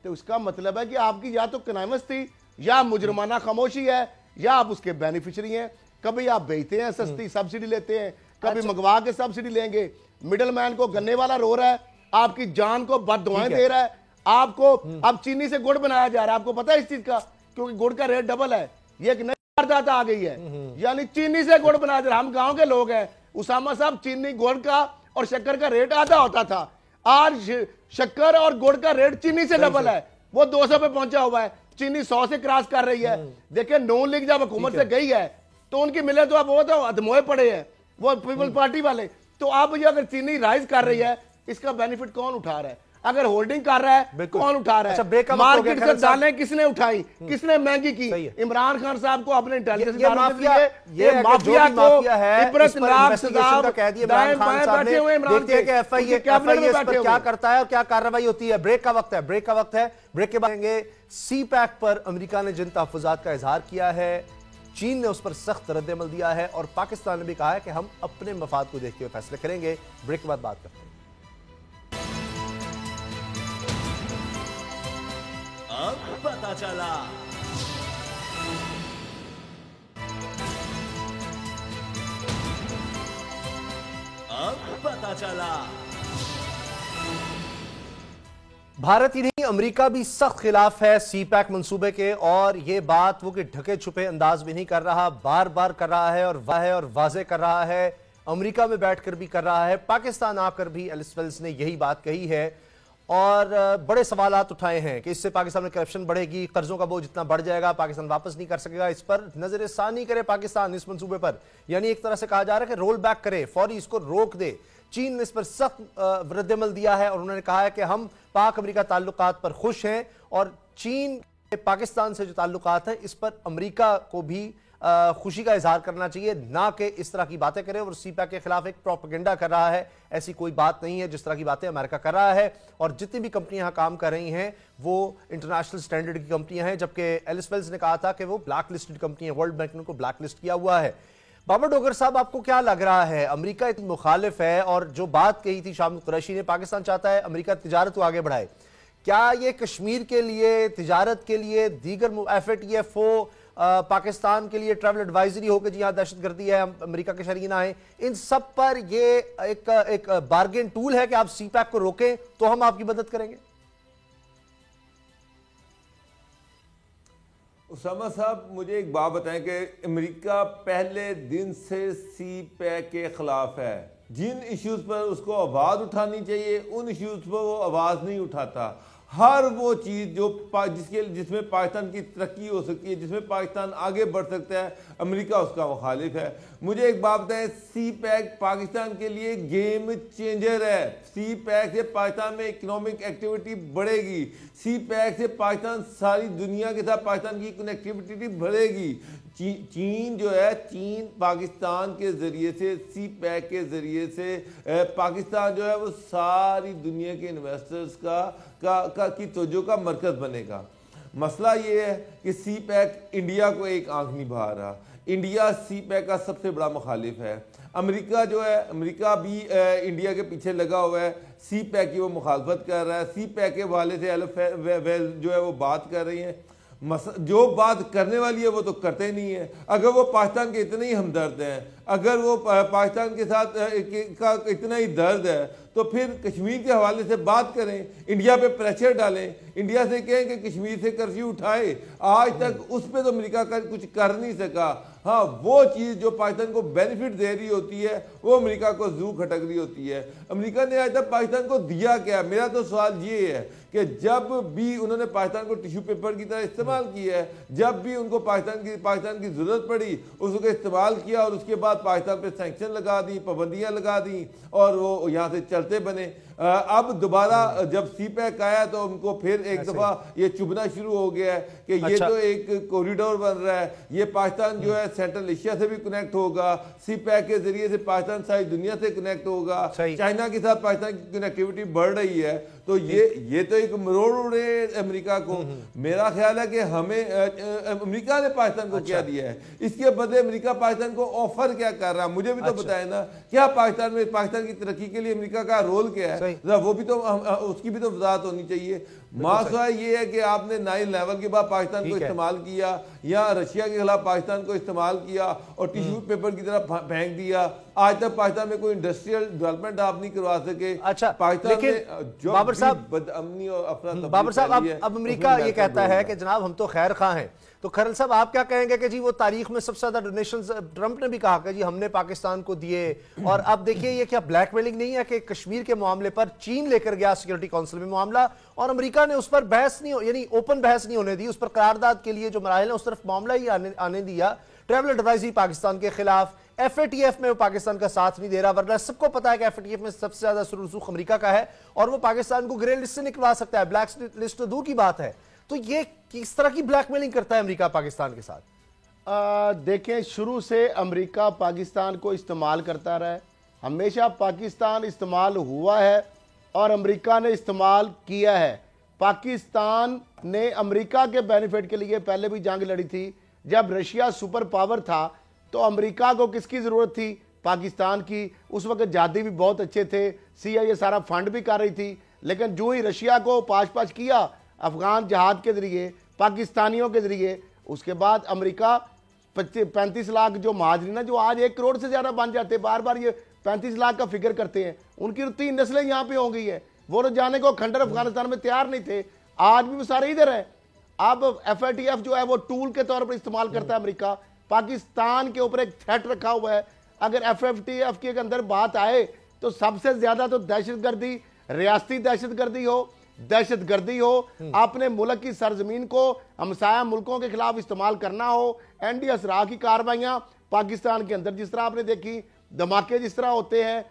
तो उसका मतलब है कि आपकी या तो कनाइमस थी या मुजरमाना खामोशी है या आप उसके बेनिफिशियरी हैं। कभी आप बेचते हैं सस्ती सब्सिडी लेते हैं, कभी मंगवा के सब्सिडी लेंगे। मिडल मैन को गन्ने वाला रो रहा है, आपकी जान को बददुआएं दे रहा है, आपको अब चीनी से गुड़ बनाया जा रहा है। आपको पता है इस चीज का? क्योंकि गुड़ का रेट डबल है, ये एक नई वारदात आ गई है, यानी चीनी से गुड़ बनाया जा रहा है। हम गांव के लोग हैं उसामा साहब, चीनी गुड़ का और शक्कर का रेट आधा होता था, आज शक्कर और गुड़ का रेट चीनी से डबल है, वो 200 पे पहुंचा हुआ है, चीनी 100 से क्रॉस कर रही है। देखिए नून लीग जब हुकूमत से गई है तो उनकी मिले तो अब वो तो अधमोए पड़े हैं, वो पीपल्स पार्टी वाले। तो अब ये अगर चीनी राइज कर रही है, इसका बेनिफिट कौन उठा रहा है? अगर होल्डिंग कर रहा है बिल्कुल। कौन उठा रहा अच्छा, है? ब्रेक का वक्त हो गया, मार्केट से खैरत साहब। दालें किसने उठाई, किसने महंगी की? सही है। इमरान खान साहब को अपने इंटेलिजेंस ये माफिया, ये माफिया है, इस पर इन्वेस्टिगेशन का कह दिया इमरान खान साहब ने। देखते हैं कि एफआईए इस पर क्या करता है और क्या कार्रवाई होती है। ब्रेक का वक्त है, ब्रेक का वक्त है। ब्रेक के बाद सी पैक पर अमेरिका ने जिन तहफ्फुज़ात का इजहार किया है, चीन ने उस पर सख्त रद्द-ए-अमल दिया है और पाकिस्तान ने भी कहा है कि हम अपने मफाद को देखते हुए फैसले करेंगे। ब्रेक के बाद बात करते हैं। अब पता चला। अब पता चला। भारत ही नहीं, अमेरिका भी सख्त खिलाफ है सी पैक मंसूबे के, और ये बात वो कि ढके छुपे अंदाज में नहीं कर रहा, बार बार कर रहा है और वाजे कर रहा है। अमेरिका में बैठकर भी कर रहा है, पाकिस्तान आकर भी एलिस वेल्स ने यही बात कही है और बड़े सवालात उठाए हैं कि इससे पाकिस्तान में करप्शन बढ़ेगी, कर्जों का बोझ इतना बढ़ जाएगा, पाकिस्तान वापस नहीं कर सकेगा। इस पर नजरसानी करे पाकिस्तान इस मंसूबे पर, यानी एक तरह से कहा जा रहा है कि रोल बैक करे, फौरी इसको रोक दे। चीन ने इस पर सख्त रद्द-ए-अमल दिया है और उन्होंने कहा है कि हम पाक अमेरिका ताल्लुकात पर खुश हैं और चीन के पाकिस्तान से जो ताल्लुकात हैं इस पर अमेरिका को भी खुशी का इजहार करना चाहिए, ना कि इस तरह की बातें करे और सी पैक के खिलाफ एक प्रोपेगेंडा कर रहा है। ऐसी कोई बात नहीं है जिस तरह की बातें अमेरिका कर रहा है, और जितनी भी कंपनियां यहां काम कर रही हैं वो इंटरनेशनल स्टैंडर्ड की कंपनियां हैं, जबकि एलिस वेल्स ने कहा था कि वो ब्लैक लिस्टेड कंपनी है, वर्ल्ड बैंक ने उनको ब्लैक लिस्ट किया हुआ है। बाबर डोगर साहब, आपको क्या लग रहा है, अमेरिका इतनी मुखालिफ है और जो बात कही थी शाह कुरैशी ने, पाकिस्तान चाहता है अमेरिका तिजारत को आगे बढ़ाए, क्या ये कश्मीर के लिए, तिजारत के लिए, दीगर FATF पाकिस्तान के लिए ट्रैवल एडवाइजरी हो कि जी हाँ दहशतगर्दी है, अमेरिका के शरीक ना आए, इन सब पर ये एक बार्गेन टूल है कि आप सी पैक को रोकें तो हम आपकी मदद करेंगे? उसामा साहब, मुझे एक बात बताएं कि अमेरिका पहले दिन से सी पैक के खिलाफ है। जिन इश्यूज पर उसको आवाज़ उठानी चाहिए उन इश्यूज पर वो आवाज़ नहीं उठाता। हर वो चीज़ जो जिसमें पाकिस्तान की तरक्की हो सकती है, जिसमें पाकिस्तान आगे बढ़ सकता है, अमेरिका उसका मुखालिफ है। मुझे एक बात बताएं, सी पैक पाकिस्तान के लिए गेम चेंजर है। सी पैक से पाकिस्तान में इकोनॉमिक एक्टिविटी बढ़ेगी, सी पैक से पाकिस्तान सारी दुनिया के साथ पाकिस्तान की कनेक्टिविटी बढ़ेगी। चीन जो है, चीन पाकिस्तान के ज़रिए से, सी पैक के ज़रिए से पाकिस्तान जो है वो सारी दुनिया के इन्वेस्टर्स की तवज्जो का मरकज़ बनेगा। मसला ये है कि सी पैक इंडिया को एक आंख नहीं भा रहा। इंडिया सी पैक का सबसे बड़ा मुखालिफ है। अमेरिका जो है, अमेरिका भी इंडिया के पीछे लगा हुआ है, सी पैक की वो मुखालफत कर रहा है। सी पैक के हवाले से वेल जो है वो बात कर रही हैं, जो बात करने वाली है वो तो करते नहीं है। अगर वो पाकिस्तान के इतने ही हमदर्द हैं, अगर वो पाकिस्तान के साथ का इतना ही दर्द है, तो फिर कश्मीर के हवाले से बात करें, इंडिया पे प्रेशर डालें, इंडिया से कहें कि कश्मीर से कर्फ्यू उठाए। आज तक उस पर तो अमेरिका का कुछ कर नहीं सका। हाँ, वो चीज़ जो पाकिस्तान को बेनिफिट दे रही होती है वो अमेरिका को जू खटक रही होती है। अमेरिका ने आज तक पाकिस्तान को दिया क्या? मेरा तो सवाल ये है कि जब भी उन्होंने पाकिस्तान को टिश्यू पेपर की तरह इस्तेमाल किया है, जब भी उनको पाकिस्तान की ज़रूरत पड़ी उसको इस्तेमाल किया और उसके बाद पाकिस्तान पे सैंक्शन लगा दी, पाबंदियाँ लगा दी और वो यहाँ से चलते बने। अब दोबारा जब सी पैक आया तो उनको फिर एक दफ़ा ये चुभना शुरू हो गया है कि ये तो एक कॉरिडोर बन रहा है, ये पाकिस्तान जो है सेंट्रल एशिया से भी कनेक्ट होगा, सी पैक के जरिए से पाकिस्तान सारी दुनिया से कनेक्ट होगा, चाइना के साथ पाकिस्तान की कनेक्टिविटी बढ़ रही है। तो ये तो एक मरोड़ उड़े अमेरिका को। मेरा ख्याल है कि हमें अमेरिका ने पाकिस्तान को क्या दिया है, इसके बदले अमेरिका पाकिस्तान को ऑफर क्या कर रहा है, मुझे भी तो बताए ना। क्या पाकिस्तान में पाकिस्तान की तरक्की के लिए अमेरिका का रोल क्या है, वो भी तो उसकी भी तो वजाहत होनी चाहिए। मसला ये है कि आपने 9/11 के बाद पाकिस्तान को इस्तेमाल किया या रशिया के खिलाफ पाकिस्तान को इस्तेमाल किया और टिश्यू पेपर की तरह फेंक दिया। आज तक पाकिस्तान में कोई इंडस्ट्रियल डेवलपमेंट आप नहीं करवा सके। अच्छा, पाकिस्तान में जो बाबर साहब, बदअमनी और अफरा बाबर साहब, अब अमेरिका ये कहता है कि जनाब हम तो खैर खा हैं, तो खरल साहब आप क्या कहेंगे कि जी वो तारीख में सबसे ज्यादा डोनेशंस ट्रंप ने भी कहा कि जी हमने पाकिस्तान को दिए, और अब देखिए ये क्या ब्लैकमेलिंग नहीं है कि कश्मीर के मामले पर चीन लेकर गया सिक्योरिटी काउंसिल में मामला और अमेरिका अमेरिका ने उस पर बहस नहीं, यानी ओपन बहस नहीं होने दी, उस पर करारदाद के लिए जो मराहल है उस तरफ मामला ही आने दिया। ट्रैवल एडवाइजरी पाकिस्तान के खिलाफ, FATF में वो पाकिस्तान का साथ नहीं दे रहा, वरना सबको पता है कि FATF में सबसे ज्यादा रसूख अमेरिका का है और वो पाकिस्तान को ग्रे लिस्ट से निकलवा सकता है, ब्लैक लिस्ट तो दूर की बात है। तो ये किस तरह की ब्लैकमेलिंग करता है अमेरिका पाकिस्तान के साथ? देखें, शुरू से अमेरिका पाकिस्तान को इस्तेमाल करता रहा है, हमेशा पाकिस्तान इस्तेमाल हुआ है और अमेरिका ने इस्तेमाल किया है। पाकिस्तान ने अमेरिका के बेनिफिट के लिए पहले भी जंग लड़ी थी। जब रशिया सुपर पावर था तो अमेरिका को किसकी ज़रूरत थी? पाकिस्तान की। उस वक्त जादी भी बहुत अच्छे थे, CIA सारा फंड भी कर रही थी, लेकिन जो ही रशिया को पाश किया अफगान जहाद के ज़रिए, पाकिस्तानियों के ज़रिए, उसके बाद अमेरिका 35 लाख जो महाजरीन, जो आज 1 करोड़ से ज़्यादा बन जाते, बार बार ये 35 लाख का फिगर करते हैं, उनकी 3 नस्लें यहाँ पे हो गई है। वो लोग जाने को खंडर अफगानिस्तान में तैयार नहीं थे, आज भी वो सारे इधर हैं। अब FATF जो है वो टूल के तौर पर इस्तेमाल करता है अमेरिका। पाकिस्तान के ऊपर एक थ्रेट रखा हुआ है। अगर FATF के अंदर बात आए तो सबसे ज्यादा तो दहशतगर्दी, रियासती दहशतगर्दी हो, अपने मुल्क की सरजमीन को हमसाया मुल्कों के खिलाफ इस्तेमाल करना हो, एंटी असरा की कार्रवाइयां पाकिस्तान के अंदर जिस तरह आपने देखी, धमाके जिस तरह होते हैं,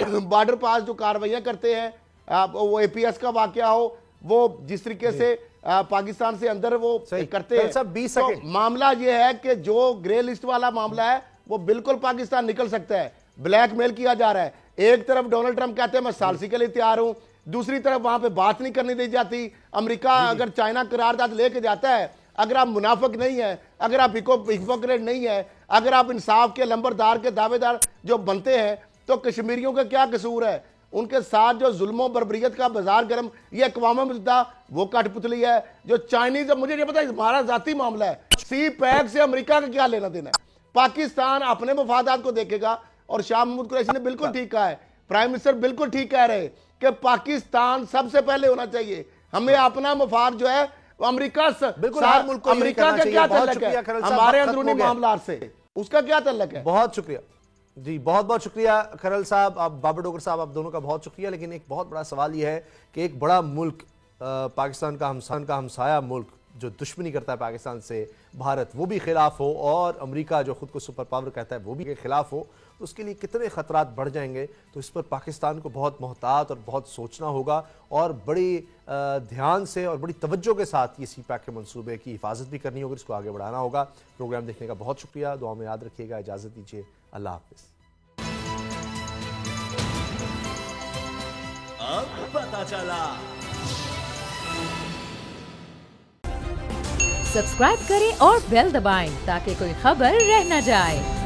बॉर्डर पास जो कार्रवाइयां करते हैं, वो APS का वाकया हो, वो जिस तरीके से पाकिस्तान से अंदर वो करते हैं, तो मामला ये है कि जो ग्रे लिस्ट वाला मामला है वो बिल्कुल पाकिस्तान निकल सकता है। ब्लैकमेल किया जा रहा है। एक तरफ डोनाल्ड ट्रंप कहते हैं मैं सालसी के लिए तैयार हूं, दूसरी तरफ वहां पे बात नहीं करने दी जाती। अमेरिका अगर चाइना करारदाद लेके जाता है, अगर आप मुनाफिक नहीं है, अगर आप हिपोक्रेट नहीं है, अगर आप इंसाफ के लंबरदार के दावेदार जो बनते हैं, तो कश्मीरियों का क्या कसूर है? उनके साथ जो जुल्मों बर्बरियत का बाजार गर्म, ये अक़वाम मुत्तहिदा वो कठपुतली है। जो चाइनीज, मुझे ये पता है हमारा जाती मामला है, CPEC से अमेरिका का क्या लेना देना है? पाकिस्तान अपने मफादात को देखेगा। और शाह महमूद कुरैशी ने बिल्कुल ठीक कहा है, प्राइम मिनिस्टर बिल्कुल ठीक कह रहे हैं कि पाकिस्तान सबसे पहले होना चाहिए। हमें अपना मफाद जो है अमेरिका अमेरिका का क्या तल्लक है हमारे अंदरूनी मामला से, उसका क्या तल्लक है? बहुत शुक्रिया जी, बहुत बहुत शुक्रिया खरल साहब, आप बाबर डोगर साहब, आप दोनों का बहुत शुक्रिया। लेकिन एक बहुत बड़ा सवाल यह है कि एक बड़ा मुल्क पाकिस्तान का हमसाया मुल्क जो दुश्मनी करता है पाकिस्तान से, भारत, वो भी खिलाफ हो और अमेरिका जो खुद को सुपर पावर कहता है वो भी खिलाफ हो, तो उसके लिए कितने खतरात बढ़ जाएंगे। तो इस पर पाकिस्तान को बहुत मोहतात और बहुत सोचना होगा और बड़ी ध्यान से और बड़ी तवज्जो के साथ ये CPEC के मंसूबे की हिफाजत भी करनी होगी, इसको आगे बढ़ाना होगा। प्रोग्राम देखने का बहुत शुक्रिया, दुआ में याद रखिएगा, इजाज़त दीजिए, अल्लाह हाफिज़। अब पता चला। सब्सक्राइब करें और बेल दबाएं ताकि कोई खबर रह न जाए।